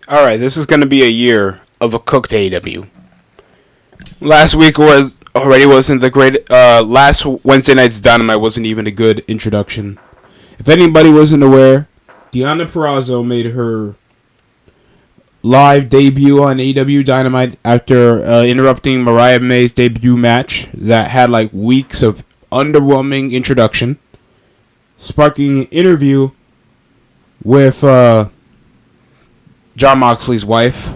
Alright, this is going to be a year of a cooked AEW. Last week wasn't the great. Last Wednesday night's Dynamite wasn't even a good introduction. If anybody wasn't aware, Deonna Purrazzo made her live debut on AEW Dynamite after interrupting Mariah May's debut match that had like weeks of underwhelming introduction, sparking an interview with Jon Moxley's wife.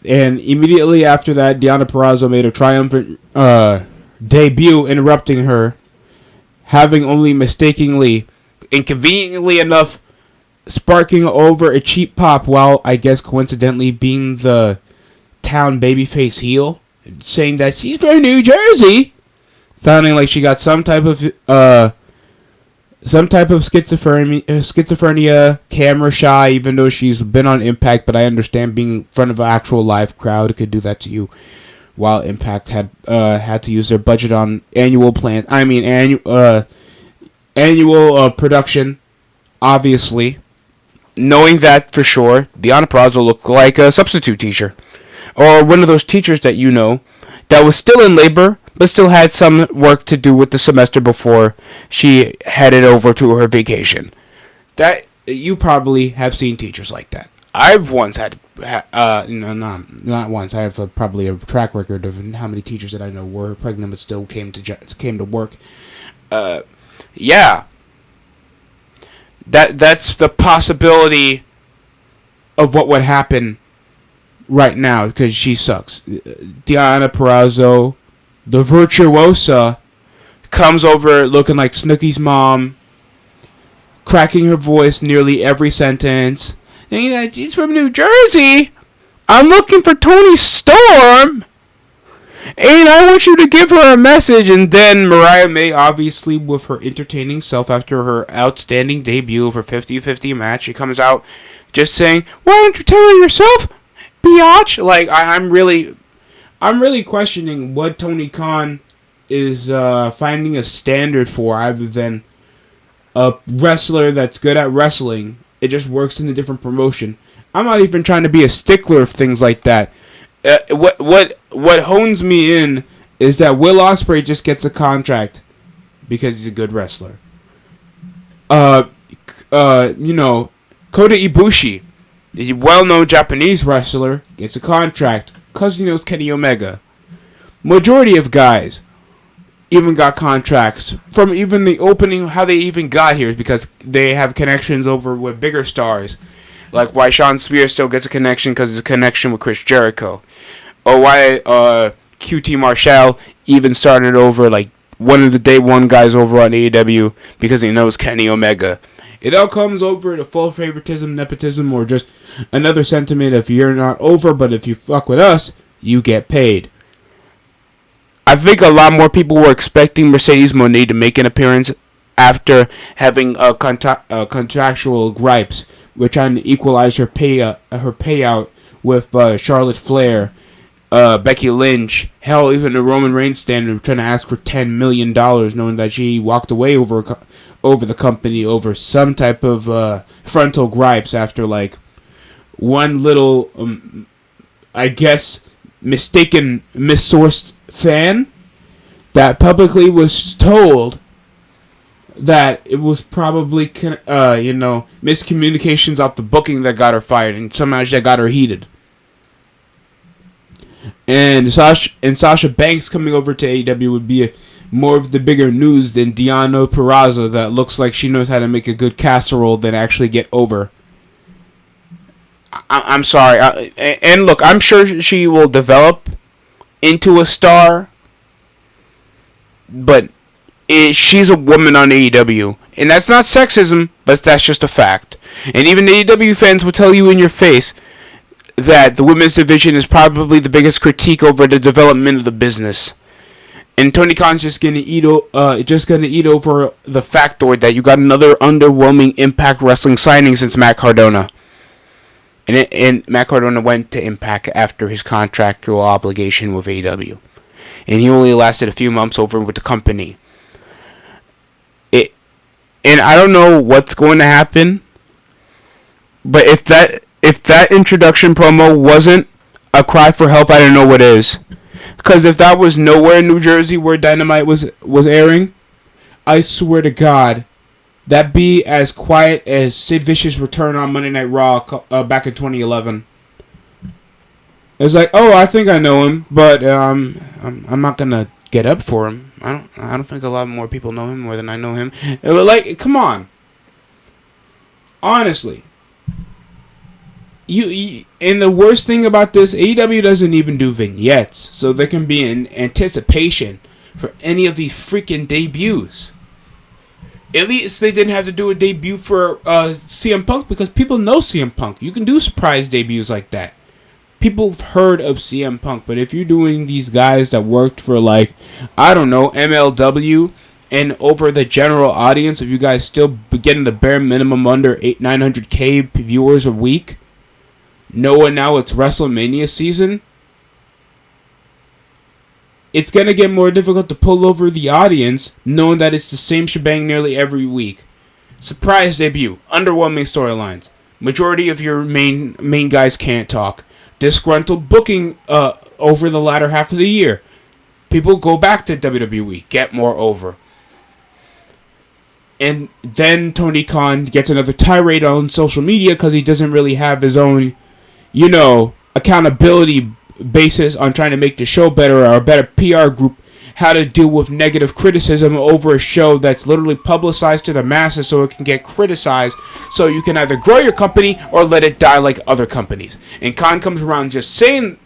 And immediately after that, Deonna Purrazzo made a triumphant debut, interrupting her, having only mistakenly, inconveniently enough, sparking over a cheap pop while, I guess coincidentally, being the town babyface heel, saying that she's from New Jersey, sounding like she got some type of schizophrenia, camera shy, even though she's been on Impact. But I understand being in front of an actual live crowd could do that to you. While Impact had to use their budget on annual production, obviously. Knowing that for sure, Deonna Purrazzo looked like a substitute teacher, or one of those teachers that you know that was still in labor, but still had some work to do with the semester before she headed over to her vacation. That you probably have seen teachers like that. I've once had, not once. I have probably a track record of how many teachers that I know were pregnant but still came to work. Yeah, that's the possibility of what would happen right now because she sucks. Deonna Purrazzo, the virtuosa, comes over looking like Snooki's mom, cracking her voice nearly every sentence. And she's from New Jersey. I'm looking for Toni Storm. And I want you to give her a message. And then Mariah May, obviously, with her entertaining self after her outstanding debut of her 50-50 match, she comes out just saying, "Why don't you tell her yourself, biatch?" Like, I'm really questioning what Tony Khan is finding a standard for, other than a wrestler that's good at wrestling. It just works in a different promotion. I'm not even trying to be a stickler of things like that. What hones me in is that Will Ospreay just gets a contract because he's a good wrestler. Kota Ibushi, a well-known Japanese wrestler, gets a contract because he knows Kenny Omega. Majority of guys even got contracts from even the opening. How they even got here is because they have connections over with bigger stars. Like why Sean Spears still gets a connection because it's a connection with Chris Jericho. Or why QT Marshall even started over like one of the day one guys over on AEW because he knows Kenny Omega. It all comes over to full favoritism, nepotism, or just another sentiment of you're not over, but if you fuck with us, you get paid. I think a lot more people were expecting Mercedes Moné to make an appearance after having contractual gripes. We're trying to equalize her payout with Charlotte Flair, Becky Lynch, hell, even the Roman Reigns standard, trying to ask for $10 million, knowing that she walked away over the company over some type of frontal gripes after like one little, I guess, missourced fan that publicly was told that it was probably miscommunications off the booking that got her fired, and somehow that got her heated. And Sasha Banks coming over to AEW would be more of the bigger news than Deonna Purrazzo that looks like she knows how to make a good casserole than actually get over. I'm sorry. And look, I'm sure she will develop into a star, but she's a woman on AEW. And that's not sexism, but that's just a fact. And even AEW fans will tell you in your face that the women's division is probably the biggest critique over the development of the business. And Tony Khan's just gonna eat over the factoid that you got another underwhelming Impact Wrestling signing since Matt Cardona. And Matt Cardona went to Impact after his contractual obligation with AEW. And he only lasted a few months over with the company. And I don't know what's going to happen, but if that If that introduction promo wasn't a cry for help, I don't know what is. Because if that was nowhere in New Jersey where Dynamite was airing, I swear to God, that'd be as quiet as Sid Vicious' return on Monday Night Raw back in 2011. It's like, oh, I think I know him, but I'm not gonna get up for him. I don't think a lot more people know him more than I know him. Like, come on, honestly. And the worst thing about this, AEW doesn't even do vignettes, so there can be an anticipation for any of these freaking debuts. At least they didn't have to do a debut for CM Punk because people know CM Punk. You can do surprise debuts like that. People have heard of CM Punk, but if you're doing these guys that worked for, like, I don't know, MLW, and over the general audience, if you guys still getting the bare minimum under 900K viewers a week, knowing now it's WrestleMania season, it's going to get more difficult to pull over the audience, knowing that it's the same shebang nearly every week. Surprise debut, underwhelming storylines. Majority of your main guys can't talk. Disgruntled booking over the latter half of the year. People go back to WWE, get more over. And then Tony Khan gets another tirade on social media because he doesn't really have his own, accountability basis on trying to make the show better, or a better PR group, how to deal with negative criticism over a show that's literally publicized to the masses so it can get criticized, so you can either grow your company or let it die like other companies. And Khan comes around just saying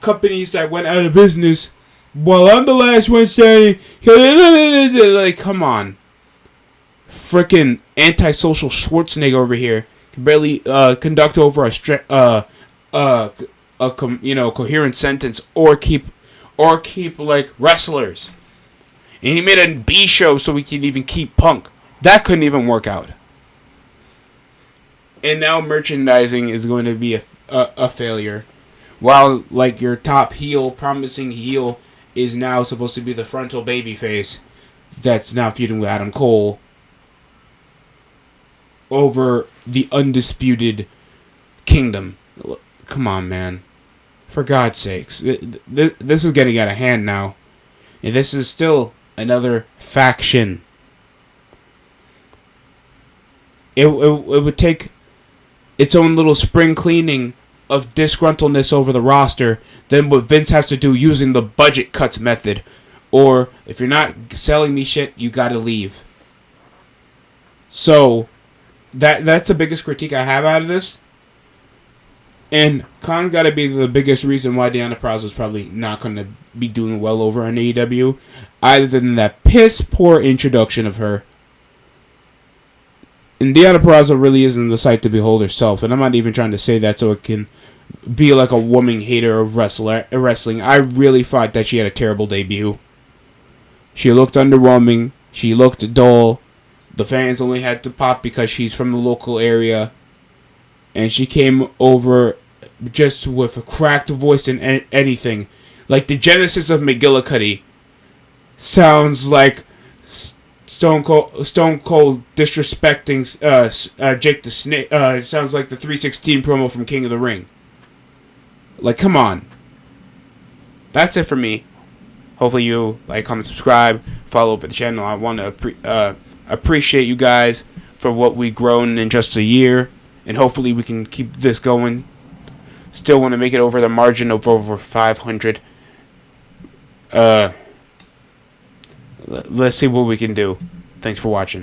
companies that went out of business, well, I'm the last one standing. Like, come on. Frickin' antisocial Schwarzenegger over here can barely conduct over a coherent sentence or keep like wrestlers. And he made a B show so we could even keep Punk. That couldn't even work out. And now merchandising is going to be a failure. While, like, your top heel, promising heel, is now supposed to be the frontal babyface that's now feuding with Adam Cole over the undisputed kingdom. Come on, man. For God's sakes. This is getting out of hand now. And this is still another faction. It would take its own little spring cleaning of disgruntledness over the roster than what Vince has to do using the budget cuts method. Or, if you're not selling me shit, you gotta leave. So, that's the biggest critique I have out of this. And Khan gotta be the biggest reason why Deonna Purrazzo is probably not gonna be doing well over on AEW, other than that piss poor introduction of her. And Deonna Purrazzo really isn't the sight to behold herself, and I'm not even trying to say that so it can be like a woman hater of wrestling. I really thought that she had a terrible debut. She looked underwhelming. She looked dull. The fans only had to pop because she's from the local area. And she came over just with a cracked voice and anything. Like the genesis of McGillicuddy sounds like Stone Cold disrespecting Jake the Snake. Sounds like the 316 promo from King of the Ring. Like, come on. That's it for me. Hopefully you like, comment, subscribe, follow over the channel. I want to appreciate you guys for what we've grown in just a year. And hopefully we can keep this going. Still want to make it over the margin of over 500. Let's see what we can do. Thanks for watching.